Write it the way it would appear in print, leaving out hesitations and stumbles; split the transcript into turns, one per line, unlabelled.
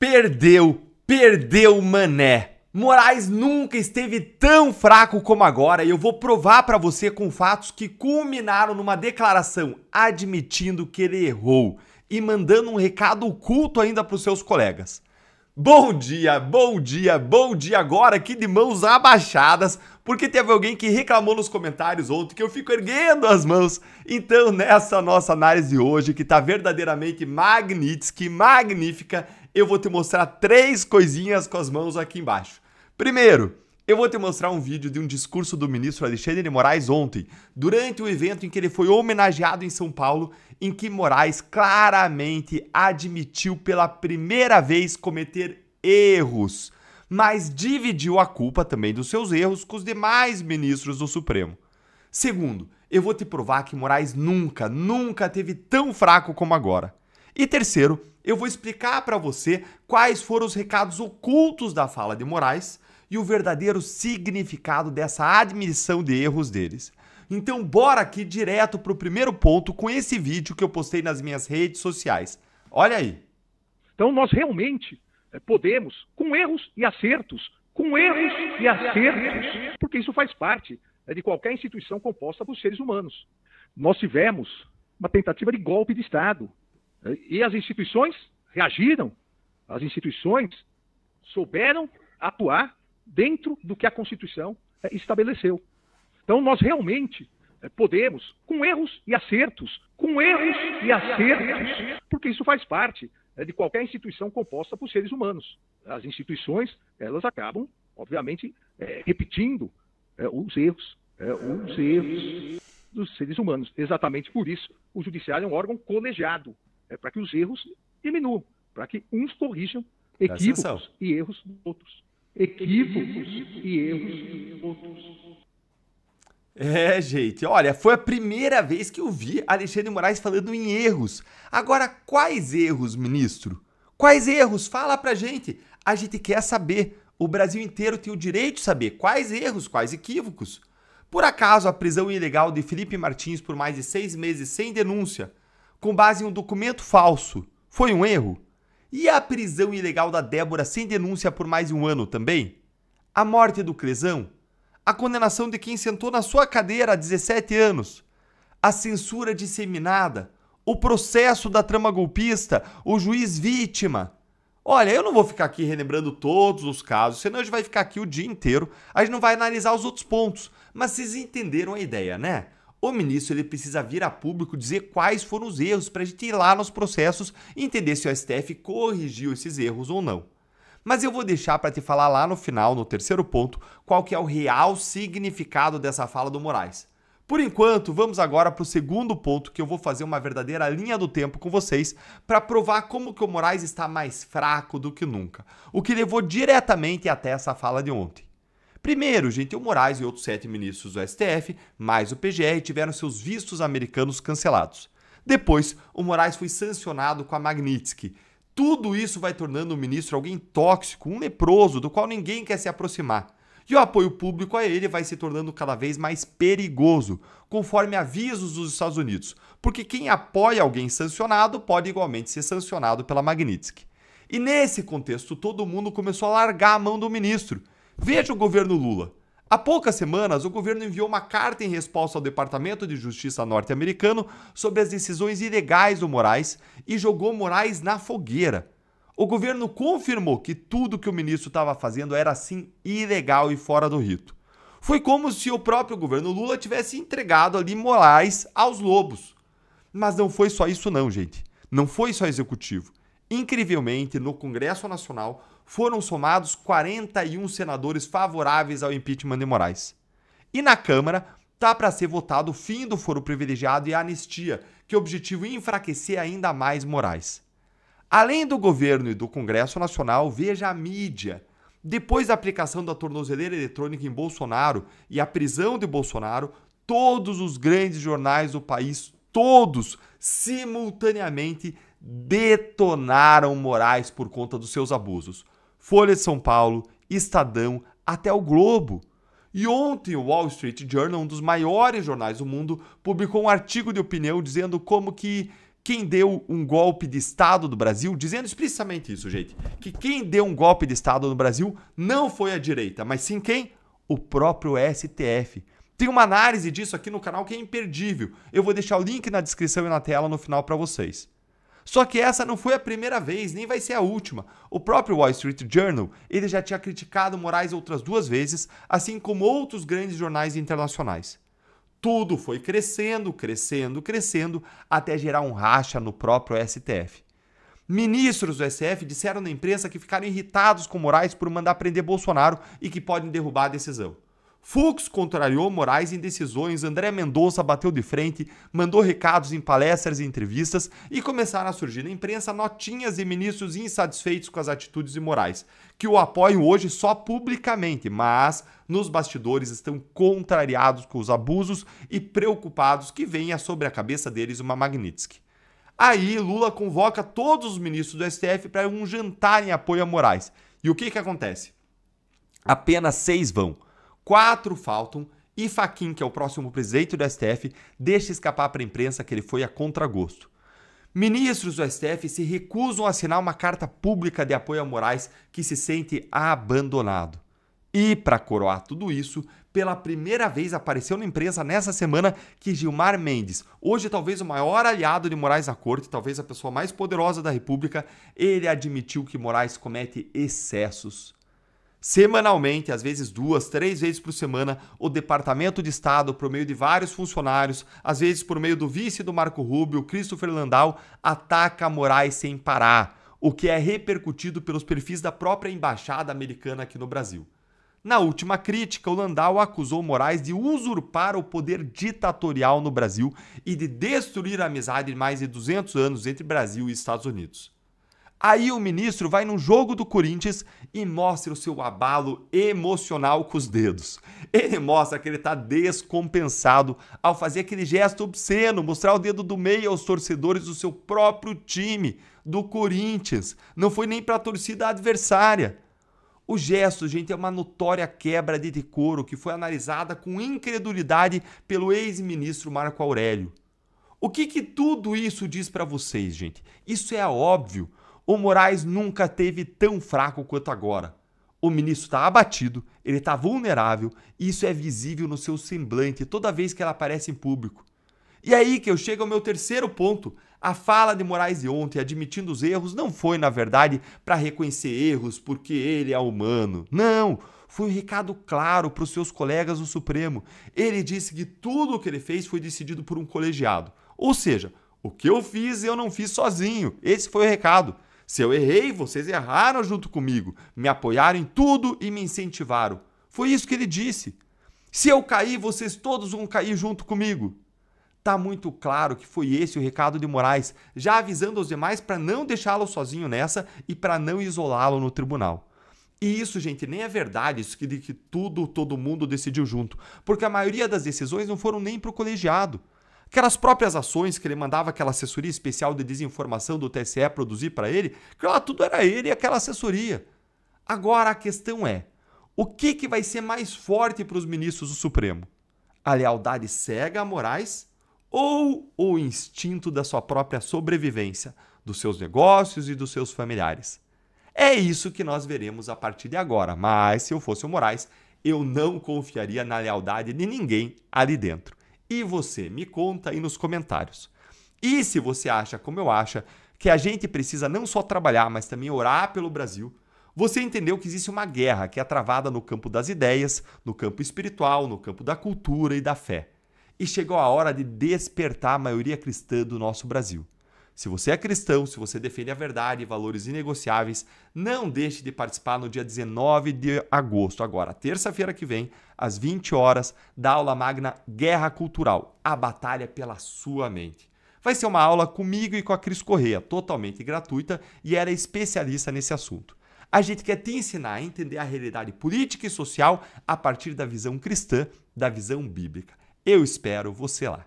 Perdeu, mané. Moraes nunca esteve tão fraco como agora e eu vou provar pra você com fatos que culminaram numa declaração admitindo que ele errou e mandando um recado oculto ainda pros seus colegas. Bom dia agora aqui de mãos abaixadas, porque teve alguém que reclamou nos comentários ontem que eu fico erguendo as mãos. Então, nessa nossa análise hoje, que tá verdadeiramente magnífica, eu vou te mostrar 3 coisinhas com as mãos aqui embaixo. Primeiro, eu vou te mostrar um vídeo de um discurso do ministro Alexandre de Moraes ontem, durante o evento em que ele foi homenageado em São Paulo, em que Moraes claramente admitiu pela primeira vez cometer erros, mas dividiu a culpa também dos seus erros com os demais ministros do Supremo. Segundo, eu vou te provar que Moraes nunca teve tão fraco como agora. E terceiro, eu vou explicar para você quais foram os recados ocultos da fala de Moraes e o verdadeiro significado dessa admissão de erros deles. Então bora aqui direto para o primeiro ponto com esse vídeo que eu postei nas minhas redes sociais. Olha aí.
Então nós realmente podemos, com erros e acertos, porque isso faz parte de qualquer instituição composta por seres humanos. Nós tivemos uma tentativa de golpe de Estado e as instituições reagiram, as instituições souberam atuar dentro do que a Constituição estabeleceu. Então nós realmente podemos, com erros e acertos, porque isso faz parte de qualquer instituição composta por seres humanos. As instituições, elas acabam, obviamente, repetindo os erros dos seres humanos. Exatamente por isso, o judiciário é um órgão colegiado, para que os erros diminuam, para que uns corrijam equívocos e erros dos outros.
Gente, olha, foi a primeira vez que eu vi Alexandre de Moraes falando em erros. Agora, quais erros, ministro? Quais erros? Fala pra gente. A gente quer saber. O Brasil inteiro tem o direito de saber quais erros, quais equívocos. Por acaso, a prisão ilegal de Felipe Martins por mais de 6 meses sem denúncia, com base em um documento falso, foi um erro? E a prisão ilegal da Débora sem denúncia por mais de 1 ano também? A morte do Crezão? A condenação de quem sentou na sua cadeira há 17 anos? A censura disseminada? O processo da trama golpista? O juiz vítima? Olha, eu não vou ficar aqui relembrando todos os casos, senão a gente vai ficar aqui o dia inteiro, a gente não vai analisar os outros pontos. Mas vocês entenderam a ideia, né? O ministro ele precisa vir a público dizer quais foram os erros para a gente ir lá nos processos e entender se o STF corrigiu esses erros ou não. Mas eu vou deixar para te falar lá no final, no terceiro ponto, qual que é o real significado dessa fala do Moraes. Por enquanto, vamos agora para o segundo ponto, que eu vou fazer uma verdadeira linha do tempo com vocês para provar como que o Moraes está mais fraco do que nunca, o que levou diretamente até essa fala de ontem. Primeiro, gente, o Moraes e outros 7 ministros do STF, mais o PGR, tiveram seus vistos americanos cancelados. Depois, o Moraes foi sancionado com a Magnitsky. Tudo isso vai tornando o ministro alguém tóxico, um leproso, do qual ninguém quer se aproximar. E o apoio público a ele vai se tornando cada vez mais perigoso, conforme avisos dos Estados Unidos, porque quem apoia alguém sancionado pode igualmente ser sancionado pela Magnitsky. E nesse contexto, todo mundo começou a largar a mão do ministro. Veja o governo Lula. Há poucas semanas, o governo enviou uma carta em resposta ao Departamento de Justiça norte-americano sobre as decisões ilegais do Moraes e jogou Moraes na fogueira. O governo confirmou que tudo que o ministro estava fazendo era, sim, ilegal e fora do rito. Foi como se o próprio governo Lula tivesse entregado ali Moraes aos lobos. Mas não foi só isso não, gente. Não foi só executivo. Incrivelmente, no Congresso Nacional, foram somados 41 senadores favoráveis ao impeachment de Moraes. E na Câmara, tá para ser votado o fim do foro privilegiado e a anistia, que objetivo enfraquecer ainda mais Moraes. Além do governo e do Congresso Nacional, veja a mídia. Depois da aplicação da tornozeleira eletrônica em Bolsonaro e a prisão de Bolsonaro, todos os grandes jornais do país, todos, simultaneamente, detonaram Moraes por conta dos seus abusos. Folha de São Paulo, Estadão, até o Globo. E ontem o Wall Street Journal, um dos maiores jornais do mundo, publicou um artigo de opinião dizendo como que quem deu um golpe de Estado do Brasil, dizendo explicitamente isso, gente, que quem deu um golpe de Estado no Brasil não foi a direita, mas sim quem? O próprio STF. Tem uma análise disso aqui no canal que é imperdível. Eu vou deixar o link na descrição e na tela no final para vocês. Só que essa não foi a primeira vez, nem vai ser a última. O próprio Wall Street Journal, ele já tinha criticado Moraes outras 2 vezes, assim como outros grandes jornais internacionais. Tudo foi crescendo, crescendo, crescendo, até gerar um racha no próprio STF. Ministros do STF disseram na imprensa que ficaram irritados com Moraes por mandar prender Bolsonaro e que podem derrubar a decisão. Fux contrariou Moraes em decisões, André Mendonça bateu de frente, mandou recados em palestras e entrevistas e começaram a surgir na imprensa notinhas de ministros insatisfeitos com as atitudes de Moraes, que o apoiam hoje só publicamente, mas nos bastidores estão contrariados com os abusos e preocupados que venha sobre a cabeça deles uma Magnitsky. Aí Lula convoca todos os ministros do STF para um jantar em apoio a Moraes. E o que acontece? Apenas 6 vão. 4 faltam e Fachin, que é o próximo presidente do STF, deixa escapar para a imprensa que ele foi a contragosto. Ministros do STF se recusam a assinar uma carta pública de apoio a Moraes que se sente abandonado. E, para coroar tudo isso, pela primeira vez apareceu na imprensa nessa semana que Gilmar Mendes, hoje talvez o maior aliado de Moraes na corte, talvez a pessoa mais poderosa da República, ele admitiu que Moraes comete excessos. Semanalmente, às vezes 2, 3 vezes por semana, o Departamento de Estado, por meio de vários funcionários, às vezes por meio do vice do Marco Rubio, Christopher Landau, ataca Moraes sem parar, o que é repercutido pelos perfis da própria embaixada americana aqui no Brasil. Na última crítica, o Landau acusou Moraes de usurpar o poder ditatorial no Brasil e de destruir a amizade de mais de 200 anos entre Brasil e Estados Unidos. Aí o ministro vai num jogo do Corinthians e mostra o seu abalo emocional com os dedos. Ele mostra que ele está descompensado ao fazer aquele gesto obsceno, mostrar o dedo do meio aos torcedores do seu próprio time, do Corinthians. Não foi nem para a torcida adversária. O gesto, gente, é uma notória quebra de decoro que foi analisada com incredulidade pelo ex-ministro Marco Aurélio. O que tudo isso diz para vocês, gente? Isso é óbvio. O Moraes nunca esteve tão fraco quanto agora. O ministro está abatido, ele está vulnerável e isso é visível no seu semblante toda vez que ela aparece em público. E aí que eu chego ao meu terceiro ponto. A fala de Moraes de ontem, admitindo os erros, não foi, na verdade, para reconhecer erros porque ele é humano. Não, foi um recado claro para os seus colegas do Supremo. Ele disse que tudo o que ele fez foi decidido por um colegiado. Ou seja, o que eu fiz, eu não fiz sozinho. Esse foi o recado. Se eu errei, vocês erraram junto comigo, me apoiaram em tudo e me incentivaram. Foi isso que ele disse. Se eu cair, vocês todos vão cair junto comigo. Tá muito claro que foi esse o recado de Moraes, já avisando aos demais para não deixá-lo sozinho nessa e para não isolá-lo no tribunal. E isso, gente, nem é verdade, isso de que todo mundo decidiu junto, porque a maioria das decisões não foram nem para o colegiado. Aquelas próprias ações que ele mandava aquela assessoria especial de desinformação do TSE produzir para ele, que lá tudo era ele e aquela assessoria. Agora a questão é, o que vai ser mais forte para os ministros do Supremo? A lealdade cega a Moraes ou o instinto da sua própria sobrevivência, dos seus negócios e dos seus familiares? É isso que nós veremos a partir de agora, mas se eu fosse o Moraes, eu não confiaria na lealdade de ninguém ali dentro. E você, me conta aí nos comentários. E se você acha, como eu acho, que a gente precisa não só trabalhar, mas também orar pelo Brasil, você entendeu que existe uma guerra que é travada no campo das ideias, no campo espiritual, no campo da cultura e da fé. E chegou a hora de despertar a maioria cristã do nosso Brasil. Se você é cristão, se você defende a verdade e valores inegociáveis, não deixe de participar no dia 19 de agosto, agora, terça-feira que vem, às 20 horas, da aula magna Guerra Cultural, a batalha pela sua mente. Vai ser uma aula comigo e com a Cris Correia, totalmente gratuita, e ela é especialista nesse assunto. A gente quer te ensinar a entender a realidade política e social a partir da visão cristã, da visão bíblica. Eu espero você lá.